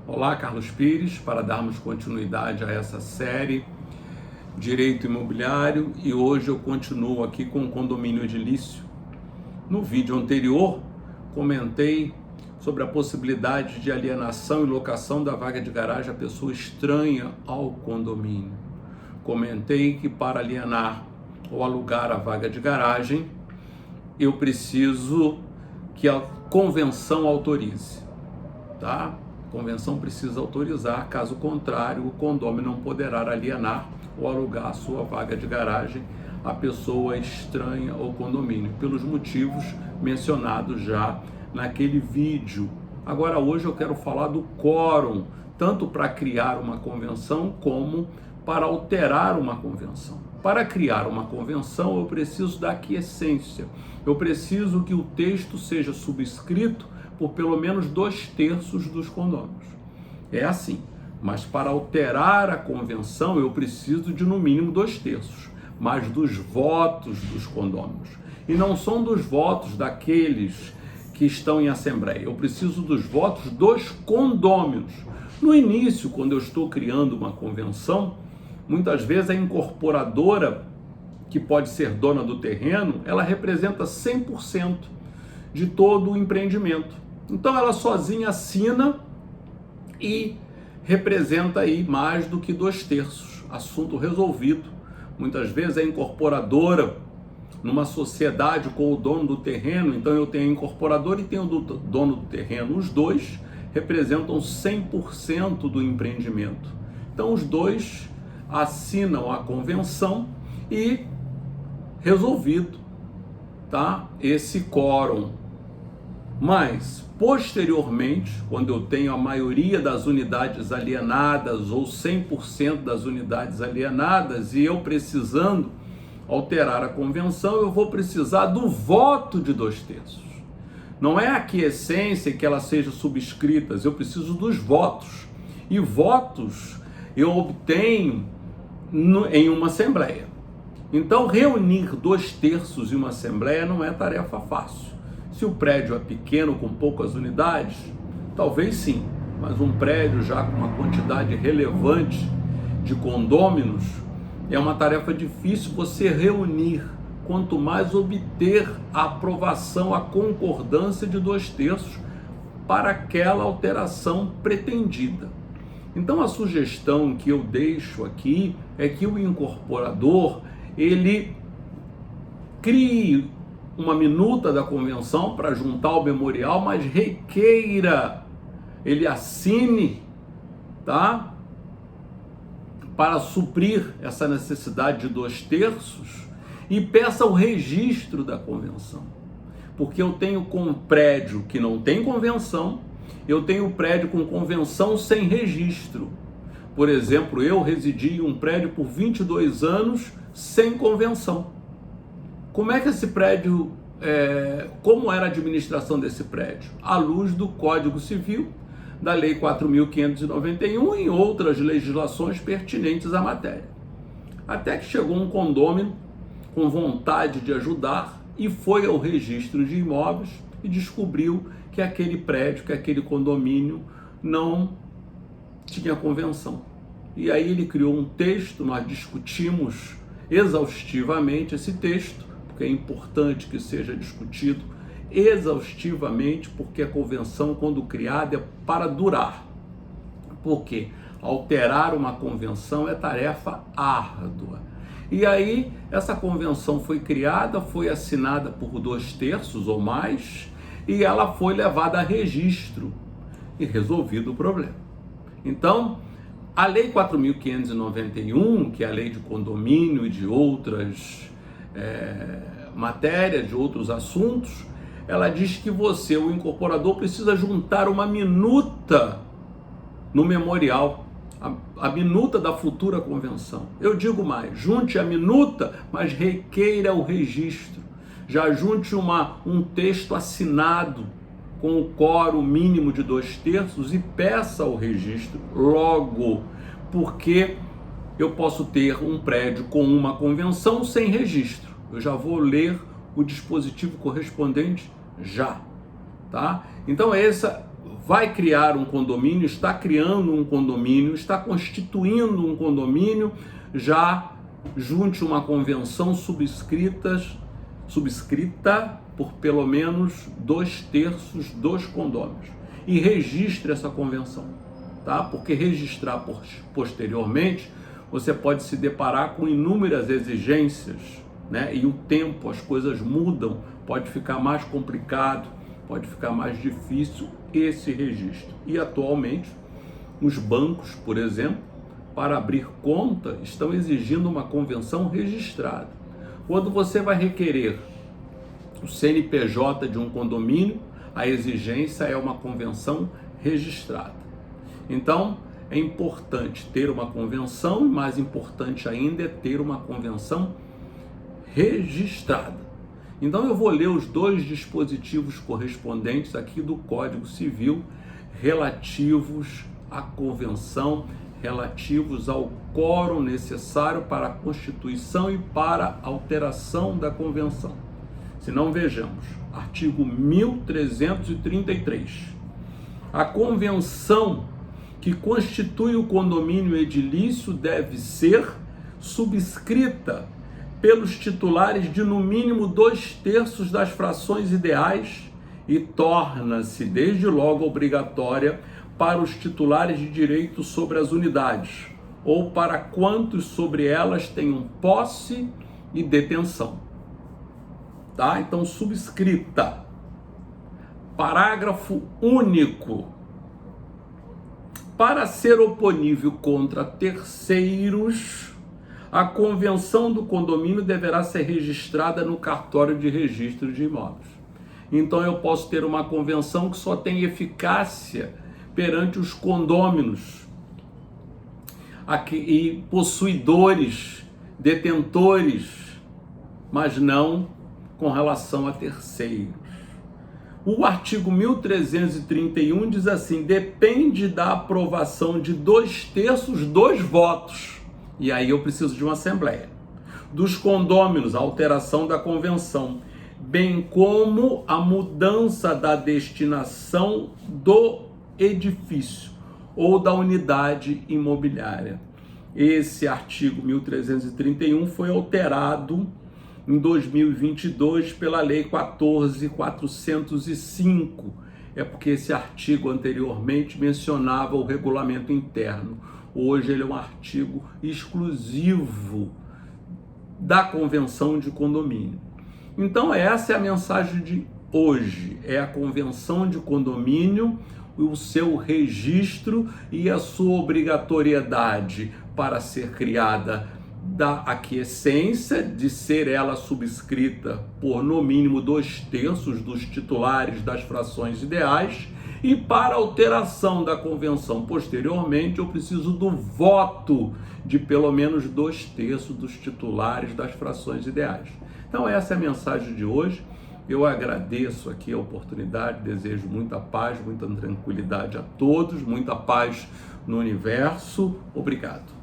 Olá, Carlos Pires, para darmos continuidade a essa série Direito Imobiliário, e hoje eu continuo aqui com o condomínio edilício. No vídeo anterior, comentei sobre a possibilidade de alienação e locação da vaga de garagem a pessoa estranha ao condomínio. Comentei que para alienar ou alugar a vaga de garagem, eu preciso que a convenção autorize, tá? A convenção precisa autorizar, caso contrário, o condômino não poderá alienar ou alugar a sua vaga de garagem a pessoa estranha ao condomínio, pelos motivos mencionados já naquele vídeo. Agora, hoje eu quero falar do quórum, tanto para criar uma convenção como para alterar uma convenção. Para criar uma convenção, eu preciso da aquiescência. Eu preciso que o texto seja subscrito por pelo menos 2/3 dos condôminos. É assim. Mas para alterar a convenção, eu preciso de no mínimo 2/3, mas dos votos dos condôminos. E não são dos votos daqueles que estão em assembleia. Eu preciso dos votos dos condôminos. No início, quando eu estou criando uma convenção, muitas vezes a incorporadora, que pode ser dona do terreno, ela representa 100% de todo o empreendimento. Então ela sozinha assina e representa aí mais do que 2/3. Assunto resolvido. Muitas vezes a incorporadora, numa sociedade com o dono do terreno, então eu tenho a incorporadora e tenho o dono do terreno. Os dois representam 100% do empreendimento. Então os dois assinam a convenção e resolvido, tá? Esse quórum. Mas, posteriormente, quando eu tenho a maioria das unidades alienadas ou 100% das unidades alienadas e eu precisando alterar a convenção, eu vou precisar do voto de 2/3. Não é a aquiescência que ela seja subscrita, eu preciso dos votos. E votos eu obtenho em uma assembleia. Então, reunir 2/3 em uma assembleia não é tarefa fácil. Se o prédio é pequeno, com poucas unidades, talvez sim, mas um prédio já com uma quantidade relevante de condôminos, é uma tarefa difícil você reunir, quanto mais obter a aprovação, a concordância de 2/3 para aquela alteração pretendida. Então a sugestão que eu deixo aqui é que o incorporador, ele crie uma minuta da convenção para juntar ao memorial, mas requeira, ele assine, tá? Para suprir essa necessidade de 2/3 e peça o registro da convenção. Porque eu tenho com prédio que não tem convenção, eu tenho prédio com convenção sem registro. Por exemplo, eu residi em um prédio por 22 anos sem convenção. Como é que esse prédio, como era a administração desse prédio? À luz do Código Civil, da Lei 4.591 e outras legislações pertinentes à matéria. Até que chegou um condômino com vontade de ajudar e foi ao registro de imóveis e descobriu que aquele prédio, que aquele condomínio não tinha convenção. E aí ele criou um texto, nós discutimos exaustivamente esse texto, porque é importante que seja discutido exaustivamente, porque a convenção, quando criada, é para durar. Porque alterar uma convenção é tarefa árdua. E aí, essa convenção foi criada, foi assinada por 2/3 ou mais, e ela foi levada a registro e resolvido o problema. Então, a Lei 4.591, que é a lei de condomínio e de outras matérias, de outros assuntos, ela diz que você, o incorporador, precisa juntar uma minuta no memorial, a minuta da futura convenção. Eu digo mais, junte a minuta, mas requeira o registro. Já junte um texto assinado com o quórum mínimo de 2/3 e peça o registro logo, porque eu posso ter um prédio com uma convenção sem registro. Eu já vou ler o dispositivo correspondente já, tá? Então essa vai criar um condomínio, está criando um condomínio, está constituindo um condomínio, já junte uma convenção subscrita por pelo menos 2/3 dos condôminos e registre essa convenção, tá? Porque registrar posteriormente, você pode se deparar com inúmeras exigências, né? E o tempo, as coisas mudam, pode ficar mais complicado, pode ficar mais difícil esse registro. E atualmente, os bancos, por exemplo, para abrir conta, estão exigindo uma convenção registrada. Quando você vai requerer o CNPJ de um condomínio, a exigência é uma convenção registrada. Então, é importante ter uma convenção e, mais importante ainda, é ter uma convenção registrada. Então, eu vou ler os 2 dispositivos correspondentes aqui do Código Civil relativos à convenção, relativos ao quórum necessário para a constituição e para a alteração da convenção. Se não, vejamos, artigo 1333. A convenção que constitui o condomínio edilício deve ser subscrita pelos titulares de no mínimo 2/3 das frações ideais e torna-se desde logo obrigatória para os titulares de direito sobre as unidades ou para quantos sobre elas tenham posse e detenção. Tá? Então, subscrita. Parágrafo único. Para ser oponível contra terceiros, a convenção do condomínio deverá ser registrada no cartório de registro de imóveis. Então, eu posso ter uma convenção que só tem eficácia perante os condôminos e possuidores, detentores, mas não com relação a terceiros. O artigo 1331 diz assim: depende da aprovação de 2/3 dos votos, e aí eu preciso de uma assembleia, dos condôminos, a alteração da convenção, bem como a mudança da destinação do edifício ou da unidade imobiliária. Esse artigo 1331 foi alterado em 2022 pela Lei 14.405. É porque esse artigo anteriormente mencionava o regulamento interno. Hoje ele é um artigo exclusivo da Convenção de Condomínio. Então essa é a mensagem de hoje, é a Convenção de Condomínio, o seu registro e a sua obrigatoriedade para ser criada da aquiescência, de ser ela subscrita por no mínimo 2/3 dos titulares das frações ideais, e para alteração da convenção posteriormente eu preciso do voto de pelo menos 2/3 dos titulares das frações ideais. Então essa é a mensagem de hoje. Eu agradeço aqui a oportunidade, desejo muita paz, muita tranquilidade a todos, muita paz no universo. Obrigado.